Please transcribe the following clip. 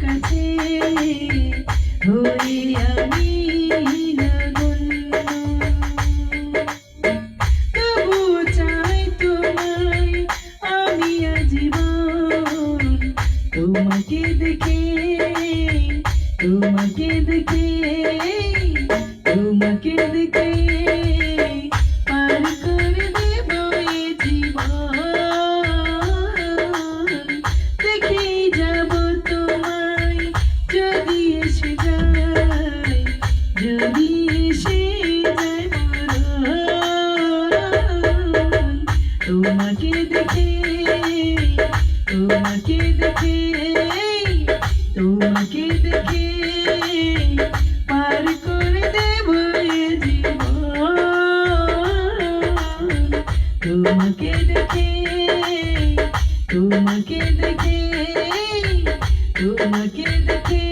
কাছে হয়ে আমি নগণ্য, তবু চাই তোমায় আমি আজীবন। তোমাকে দেখে, তোমাকে দেখে, তোমাকে দেখে পার করে দেব এ জীবন। দেখেই যাব তোমায় যদি এসে যায়, যদি এসে যায় মরণ। তোমাকে দেখে, তোমাকে দেখে, তোমাকে দেখে পার করে দেব এ জীবন। তোমাকে দেখে, তোমাকে দেখে, তোমাকে দেখে